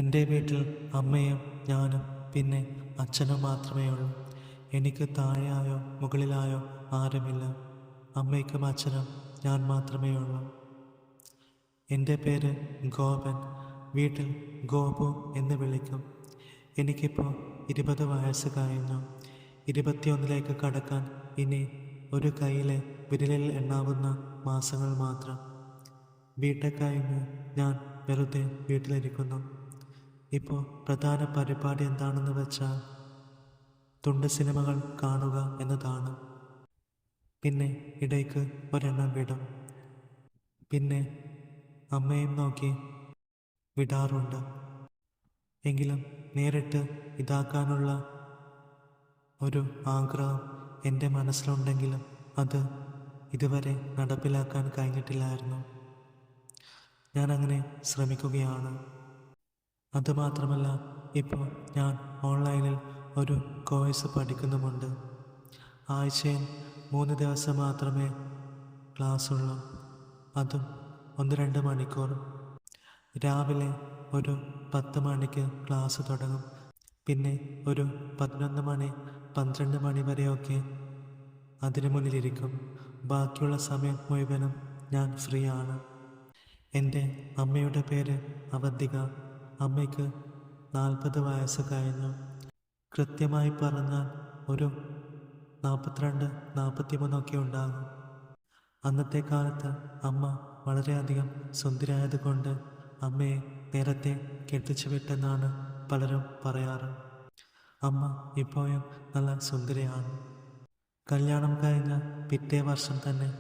എൻ്റെ വീട്ടിൽ അമ്മയും ഞാനും പിന്നെ അച്ഛനും മാത്രമേ ഉള്ളൂ. എനിക്ക് താഴെയായോ മുകളിലായോ ആരുമില്ല. അമ്മയ്ക്കും അച്ഛനും ഞാൻ മാത്രമേ ഉള്ളൂ. എൻ്റെ പേര് ഗോപൻ. വീട്ടിൽ ഗോപു എന്ന് വിളിക്കും. എനിക്കിപ്പോൾ 20 വയസ്സ് കഴിഞ്ഞു. 21ലേക്ക് കടക്കാൻ ഇനി ഒരു കൈയിലെ വിരലിൽ എണ്ണാവുന്ന മാസങ്ങൾ മാത്രം. ബിടെക് കഴിഞ്ഞ് ഞാൻ വെറുതെ വീട്ടിലിരിക്കുന്നു. ഇപ്പോൾ പ്രധാന പരിപാടി എന്താണെന്ന് വെച്ചാൽ തുണ്ട് സിനിമകൾ കാണുക എന്നതാണ്. പിന്നെ ഇടയ്ക്ക് ഒരെണ്ണം വിടും. പിന്നെ അമ്മയും നോക്കി വിടാറുണ്ട്. എങ്കിലും നേരിട്ട് ഇതാക്കാനുള്ള ഒരു ആഗ്രഹം എൻ്റെ മനസ്സിലുണ്ടെങ്കിലും അത് ഇതുവരെ നടപ്പിലാക്കാൻ കഴിഞ്ഞിട്ടില്ലായിരുന്നു. ഞാനങ്ങനെ ശ്രമിക്കുകയാണ്. അതുമാത്രമല്ല, ഇപ്പോൾ ഞാൻ ഓൺലൈനിൽ ഒരു കോഴ്സ് പഠിക്കുന്നുമുണ്ട്. ആഴ്ചയിൽ 3 ദിവസം മാത്രമേ ക്ലാസ്സുള്ളൂ. അതും 1-2 മണിക്കൂർ. രാവിലെ ഒരു 10 മണിക്ക് ക്ലാസ് തുടങ്ങും. പിന്നെ ഒരു 11 മണി 12 മണി വരെയൊക്കെ അതിനു മുന്നിലിരിക്കും. ബാക്കിയുള്ള സമയം മുഴുവനും ഞാൻ ഫ്രീ ആണ്. എൻ്റെ അമ്മയുടെ പേര് അവന്തിക. അമ്മയ്ക്ക് 40 വയസ്സ് കഴിഞ്ഞു. കൃത്യമായി പറഞ്ഞാൽ ഒരു 42-43 ഒക്കെ ഉണ്ടാകും. അന്നത്തെ കാലത്ത് അമ്മ വളരെയധികം സുന്ദരിയായതുകൊണ്ട് അമ്മയെ നേരത്തെ കെട്ടിച്ചു വിട്ടെന്നാണ് പലരും പറയാറ്. അമ്മ ഇപ്പോഴും നല്ല സുന്ദരിയാണ്. കല്യാണം കഴിഞ്ഞ പിറ്റേ വർഷം തന്നെ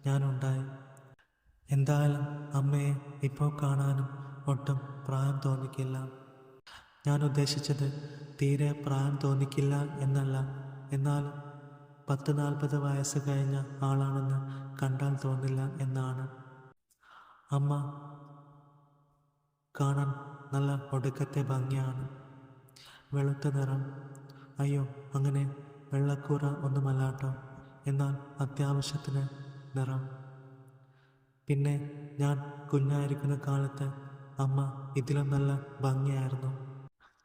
ഞാനുണ്ടായി. എന്തായാലും അമ്മയെ ഇപ്പോൾ കാണാനും ഒട്ടും പ്രായം തോന്നിക്കില്ല. ഞാൻ ഉദ്ദേശിച്ചത് തീരെ പ്രായം തോന്നിക്കില്ല എന്നല്ല, എന്നാലും 40-40 വയസ്സ് കഴിഞ്ഞ ആളാണെന്ന് കണ്ടാൽ തോന്നില്ല എന്നാണ്. അമ്മ കാണാൻ നല്ല ഒടുക്കത്തെ ഭംഗിയാണ്. വെളുത്ത നിറം. അയ്യോ, അങ്ങനെ വെള്ളക്കൂറ ഒന്നുമല്ലാട്ടോ, എന്നാൽ അത്യാവശ്യത്തിന് നിറം. പിന്നെ ഞാൻ കുഞ്ഞായിരിക്കുന്ന കാലത്ത് അമ്മ ഇതിലും നല്ല ഭംഗിയായിരുന്നു.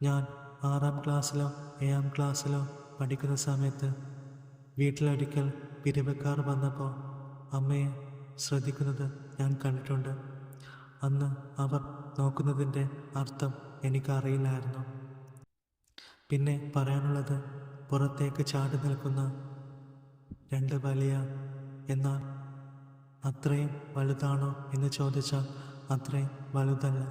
ഞാൻ 6ാം ക്ലാസ്സിലോ 7ാം ക്ലാസ്സിലോ പഠിക്കുന്ന സമയത്ത് വീട്ടിലൊരിക്കൽ പിരിവക്കാർ വന്നപ്പോൾ അമ്മയെ ശ്രദ്ധിക്കുന്നത് ഞാൻ കണ്ടിട്ടുണ്ട്. അന്ന് അവർ നോക്കുന്നതിൻ്റെ അർത്ഥം എനിക്കറിയില്ലായിരുന്നു. പിന്നെ പറയാനുള്ളത്, പുറത്തേക്ക് ചാടി നിൽക്കുന്ന 2 വലിയ, എന്നാൽ അത്രയും വലുതാണോ എന്ന് ചോദിച്ചാൽ അത്രയും വലുതല്ല.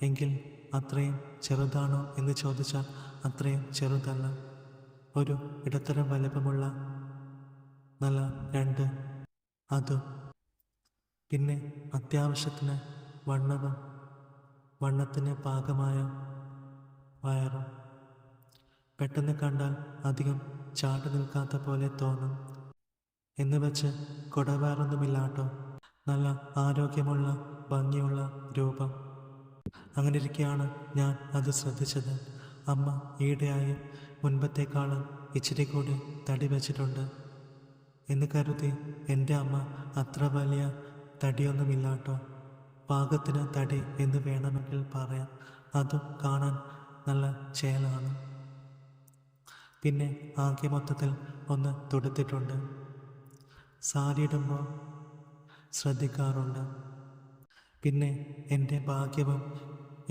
എങ്കിൽ അത്രയും ചെറുതാണോ എന്ന് ചോദിച്ചാൽ അത്രയും ചെറുതല്ല. ഒരു ഇടത്തരം വലുപ്പമുള്ള നല്ല 2, അതും. പിന്നെ അത്യാവശ്യത്തിന് വണ്ണവും വണ്ണത്തിന് പാകമായ വയറും. പെട്ടെന്ന് കണ്ടാൽ അധികം ചാടി നിൽക്കാത്ത പോലെ തോന്നും. എന്ന് വെച്ച് കൊടവയറൊന്നുമില്ലാട്ടോ, നല്ല ആരോഗ്യമുള്ള ഭംഗിയുള്ള രൂപം. അങ്ങനെ ഇരിക്കെയാണ് ഞാൻ അത് ശ്രദ്ധിച്ചത്. അമ്മ ഈയിടെയായി മുൻപത്തേക്കാളും ഇച്ചിരി കൂടി തടി വെച്ചിട്ടുണ്ട് എന്ന് കരുതി എൻ്റെ അമ്മ അത്ര വലിയ തടിയൊന്നുമില്ലാട്ടോ, പാകത്തിന് തടി എന്ന് വേണമെങ്കിൽ പറയാം. അതും കാണാൻ നല്ല ചേലാണ്. പിന്നെ ആകെ മൊത്തത്തിൽ ഒന്ന് തുടുത്തിട്ടുണ്ട്. സാരിയിടുമ്പോൾ ശ്രദ്ധിക്കാറുണ്ട്. പിന്നെ എൻ്റെ ഭാഗ്യവും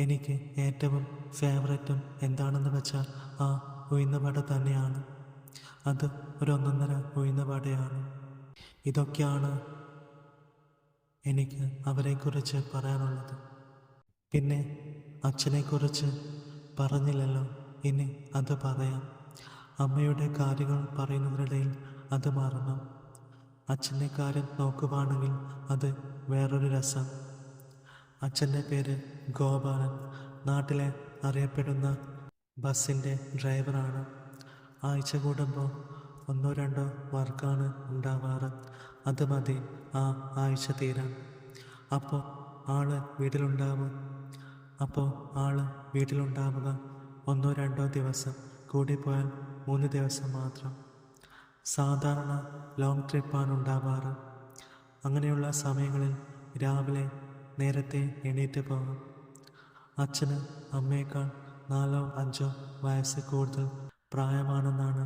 എനിക്ക് ഏറ്റവും ഫേവറേറ്റും എന്താണെന്ന് വെച്ചാൽ ആ ഉഴുന്നുവട തന്നെയാണ്. അത് ഒരു 1.5 ഉഴുന്നുവടയാണ്. ഇതൊക്കെയാണ് എനിക്ക് അവരെക്കുറിച്ച് പറയാനുള്ളത്. പിന്നെ അച്ഛനെക്കുറിച്ച് പറഞ്ഞില്ലല്ലോ, ഇനി അത് പറയാം. അമ്മയുടെ കാര്യങ്ങൾ പറയുന്നതിനിടയിൽ അത് മറന്നു. അച്ഛൻ്റെ കാര്യം നോക്കുവാണെങ്കിൽ അത് വേറൊരു രസം. അച്ഛൻ്റെ പേര് ഗോപാലൻ. നാട്ടിലെ അറിയപ്പെടുന്ന ബസ്സിൻ്റെ ഡ്രൈവറാണ്. ആഴ്ച കൂടുമ്പോൾ 1-2 വർക്കാണ് ഉണ്ടാവാറ്. അത് മതി ആ ആഴ്ച തീരാൻ. അപ്പോൾ ആള് വീട്ടിലുണ്ടാവുക 1-2 ദിവസം, കൂടിപ്പോയാൽ 3 ദിവസം മാത്രം. സാധാരണ ലോങ് ട്രിപ്പാണ് ഉണ്ടാവാറ്. അങ്ങനെയുള്ള സമയങ്ങളിൽ രാവിലെ നേരത്തെ എണീറ്റ് പോകും. അച്ഛന് അമ്മയേക്കാൾ 4-5 വയസ്സ് കൂടുതൽ പ്രായമാണെന്നാണ്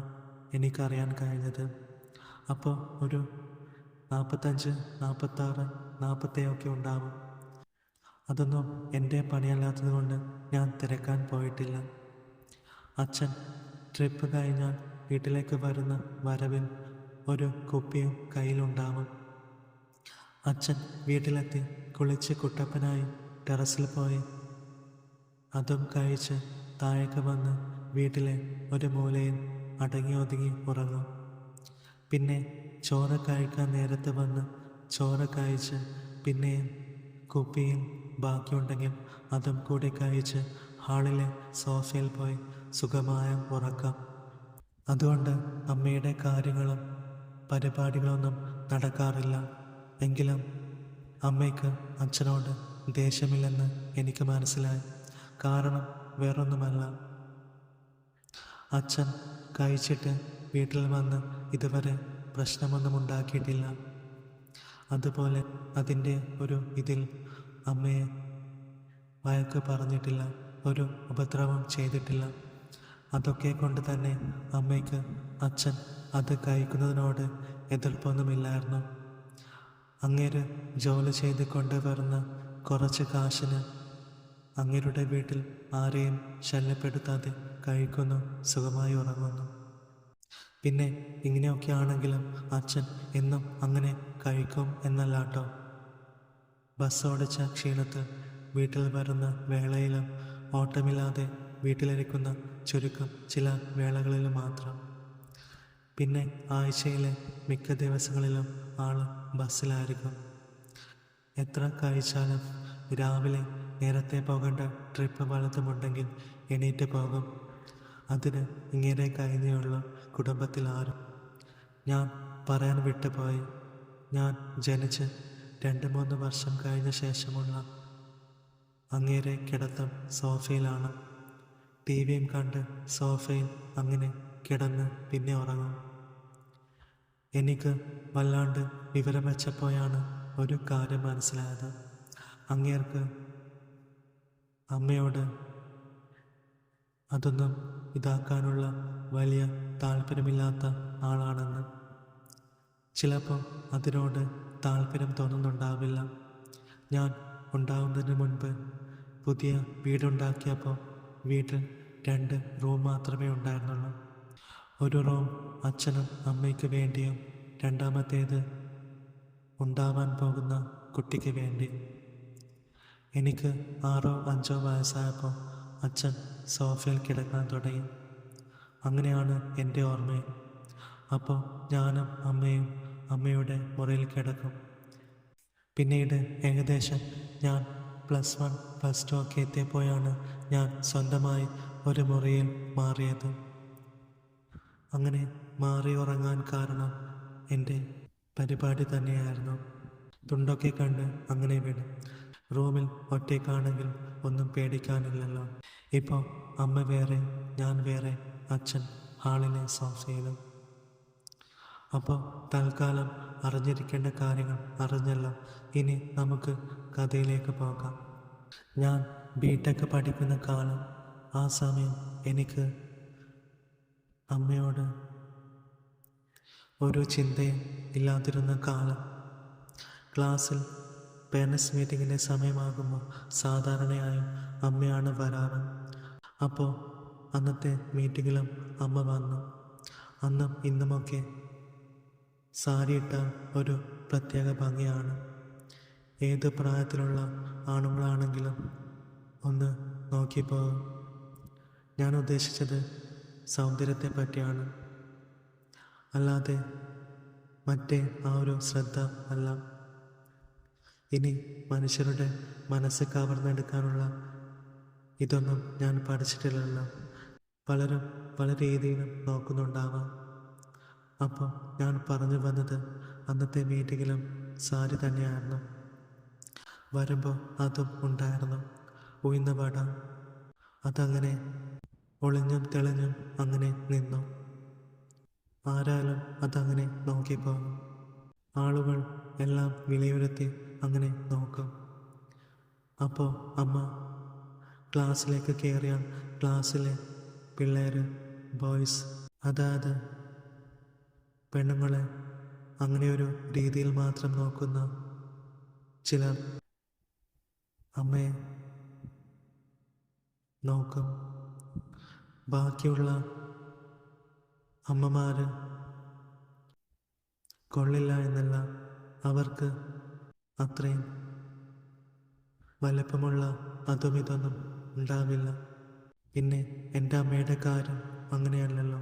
എനിക്കറിയാൻ കഴിഞ്ഞത്. അപ്പോൾ ഒരു 45, 46, 47 ഉണ്ടാവും. അതൊന്നും എൻ്റെ പണിയല്ലാത്തത് കൊണ്ട് ഞാൻ തിരക്കാൻ പോയിട്ടില്ല. അച്ഛൻ ട്രിപ്പ് കഴിഞ്ഞാൽ വീട്ടിലേക്ക് വരുന്ന വരവിൽ ഒരു കുപ്പിയും കയ്യിലുണ്ടാവും. അച്ഛൻ വീട്ടിലെത്തി കുളിച്ച് കുട്ടപ്പനായി ടെറസിൽ പോയി അതും കഴിച്ച് താഴേക്ക് വന്ന് വീട്ടിലെ ഒരു മൂലയിൽ അടങ്ങി ഒതുങ്ങി ഉറങ്ങും. പിന്നെ ചോറ് കഴിക്കാൻ നേരത്ത് വന്ന് ചോറ് കഴിച്ച് പിന്നെയും കുപ്പിയിൽ ബാക്കിയുണ്ടെങ്കിൽ അതും കൂടി കഴിച്ച് ഹാളിലെ സോഫയിൽ പോയി സുഖമായ ഉറക്കം. അതുകൊണ്ട് അമ്മയുടെ കാര്യങ്ങളും പരിപാടികളൊന്നും നടക്കാറില്ല. എങ്കിലും അമ്മയ്ക്ക് അച്ഛനോട് ദേഷ്യമില്ലെന്ന് എനിക്ക് മനസ്സിലായി. കാരണം വേറൊന്നുമല്ല, അച്ഛൻ കഴിച്ചിട്ട് വീട്ടിൽ വന്ന് ഇതുവരെ പ്രശ്നമൊന്നും ഉണ്ടാക്കിയിട്ടില്ല. അതുപോലെ അതിൻ്റെ ഒരു ഇതിൽ അമ്മയെ വഴക്ക് പറഞ്ഞിട്ടില്ല, ഒരു ഉപദ്രവം ചെയ്തിട്ടില്ല. അതൊക്കെ കൊണ്ട് തന്നെ അമ്മയ്ക്ക് അച്ഛൻ അത് കഴിക്കുന്നതിനോട് എതിർപ്പൊന്നുമില്ലായിരുന്നു. അങ്ങേര് ജോലി ചെയ്ത് കൊണ്ടുവരുന്ന കുറച്ച് കാശിന് അങ്ങേരുടെ വീട്ടിൽ ആരെയും ശല്യപ്പെടുത്താതെ കഴിക്കുന്നു, സുഖമായി ഉറങ്ങുന്നു. പിന്നെ ഇങ്ങനെയൊക്കെ ആണെങ്കിലും അച്ഛൻ എന്നും അങ്ങനെ കഴിക്കും എന്നല്ലാട്ടോ. ബസ് ഓടിച്ച ക്ഷീണത്തിൽ വീട്ടിൽ വരുന്ന വേളയിലും ഓട്ടമില്ലാതെ വീട്ടിലിരിക്കുന്ന ചുരുക്കം ചില വേളകളിൽ മാത്രം. പിന്നെ ആഴ്ചയിലെ മിക്ക ദിവസങ്ങളിലും ആൾ ബസ്സിലായിരിക്കും. എത്ര കഴിച്ചാലും രാവിലെ നേരത്തെ പോകേണ്ട ട്രിപ്പ് വല്ലതുമുണ്ടെങ്കിൽ എണീറ്റ് പോകും. അതിന് ഇങ്ങനെ കഴിഞ്ഞുള്ള കുടുംബത്തിൽ ആരും. ഞാൻ പറയാൻ വിട്ടുപോയി, ഞാൻ ജനിച്ച് 2-3 വർഷം കഴിഞ്ഞ ശേഷമുള്ള അങ്ങേരെ കിടത്തം സോഫയിലാണ്. ടിവിയും കണ്ട് സോഫയിൽ അങ്ങനെ കിടന്ന് പിന്നെ ഉറങ്ങും. എനിക്ക് വല്ലാണ്ട് വിവരം വെച്ചപ്പോഴാണ് ഒരു കാര്യം മനസ്സിലായത്. അങ്ങേർക്ക് അമ്മയോട് അതൊന്നും ഇതാക്കാനുള്ള വലിയ താല്പര്യമില്ലാത്ത ആളാണെന്ന്. ചിലപ്പോൾ അതിനോട് താല്പര്യം തോന്നുന്നുണ്ടാവില്ല. ഞാൻ ഉണ്ടാവുന്നതിന് മുൻപ് പുതിയ വീടുണ്ടാക്കിയപ്പോൾ വീട്ടിൽ 2 റൂം മാത്രമേ ഉണ്ടായിരുന്നുള്ളൂ. ഒരു റൂം അച്ഛനും അമ്മയ്ക്ക് വേണ്ടിയും രണ്ടാമത്തേത് ഉണ്ടാവാൻ പോകുന്ന കുട്ടിക്ക് വേണ്ടി. എനിക്ക് 6-5 വയസ്സായപ്പോൾ അച്ഛൻ സോഫയിൽ കിടക്കാൻ തുടങ്ങി. അങ്ങനെയാണ് എൻ്റെ ഓർമ്മയും. അപ്പോൾ ഞാനും അമ്മയും അമ്മയുടെ മുറിയിൽ കിടക്കും. പിന്നീട് ഏകദേശം ഞാൻ +1, +2 ഒക്കെ എത്തിയപ്പോഴാണ് ഞാൻ സ്വന്തമായി ഒരു മുറിയിൽ മാറിയത്. അങ്ങനെ മാറി ഉറങ്ങാൻ കാരണം എൻ്റെ പരിപാടി തന്നെയായിരുന്നു. തുണ്ടൊക്കെ കണ്ട് അങ്ങനെ വിടും. റൂമിൽ ഒറ്റയ്ക്കാണെങ്കിൽ ഒന്നും പേടിക്കാനില്ലല്ലോ. ഇപ്പോൾ അമ്മ വേറെ, ഞാൻ വേറെ, അച്ഛൻ ഹാളിലെ സോഫയിലും. അപ്പോൾ തൽക്കാലം അറിഞ്ഞിരിക്കേണ്ട കാര്യങ്ങൾ അറിഞ്ഞല്ലോ. ഇനി നമുക്ക് കഥയിലേക്ക് പോകാം. ഞാൻ ബിടെക് പഠിക്കുന്ന കാലം, ആ സമയം എനിക്ക് അമ്മയോട് ഒരു ചിന്തയും ഇല്ലാതിരുന്ന കാലം. ക്ലാസ്സിൽ പേരൻസ് മീറ്റിങ്ങിൻ്റെ സമയമാകുമ്പോൾ സാധാരണയായും അമ്മയാണ് വരാറ്. അപ്പോൾ അന്നത്തെ മീറ്റിങ്ങിലും അമ്മ വന്നു. അന്നും ഇന്നുമൊക്കെ സാരിയിട്ടാൽ ഒരു പ്രത്യേക ഭംഗിയാണ്. ഏത് പ്രായത്തിലുള്ള ആണുങ്ങളാണെങ്കിലും ഒന്ന് നോക്കിപ്പോകും. ഞാൻ ഉദ്ദേശിച്ചത് സൗന്ദര്യത്തെ പറ്റിയാണ്, അല്ലാതെ മറ്റേ ആ ഒരു ശ്രദ്ധ അല്ല. ഇനി മനുഷ്യരുടെ മനസ്സ് കവർന്നെടുക്കാനുള്ള ഇതൊന്നും ഞാൻ പഠിച്ചിട്ടില്ലല്ലോ. പലരും പല രീതിയിലും നോക്കുന്നുണ്ടാവാം. അപ്പോൾ ഞാൻ പറഞ്ഞു വന്നത് അന്നത്തെ മീറ്റിങ്ങിലും സാരി തന്നെയായിരുന്നു. വരുമ്പോൾ അതും ഉണ്ടായിരുന്നു, ഉഴുന്ന വട. അതങ്ങനെ ഒളിഞ്ഞും തെളിഞ്ഞും അങ്ങനെ നിന്നു. ആരാലും അതങ്ങനെ നോക്കിപ്പോകും. ആളുകൾ എല്ലാം വിലയിരുത്തി അങ്ങനെ നോക്കും. അപ്പോൾ അമ്മ ക്ലാസ്സിലേക്ക് കയറിയാൽ ക്ലാസ്സിലെ പിള്ളേർ, ബോയ്സ്, അതായത് പെണ്ണുങ്ങളെ അങ്ങനെയൊരു രീതിയിൽ മാത്രം നോക്കുന്ന ചിലർ അമ്മയെ നോക്കും. ബാക്കിയുള്ള അമ്മമാർ കൊള്ളില്ല എന്നല്ല, അവർക്ക് അത്രയും വലിപ്പമുള്ള അതും ഇതൊന്നും ഉണ്ടാവില്ല. പിന്നെ എൻ്റെ അമ്മയുടെ കാര്യം അങ്ങനെയല്ലല്ലോ.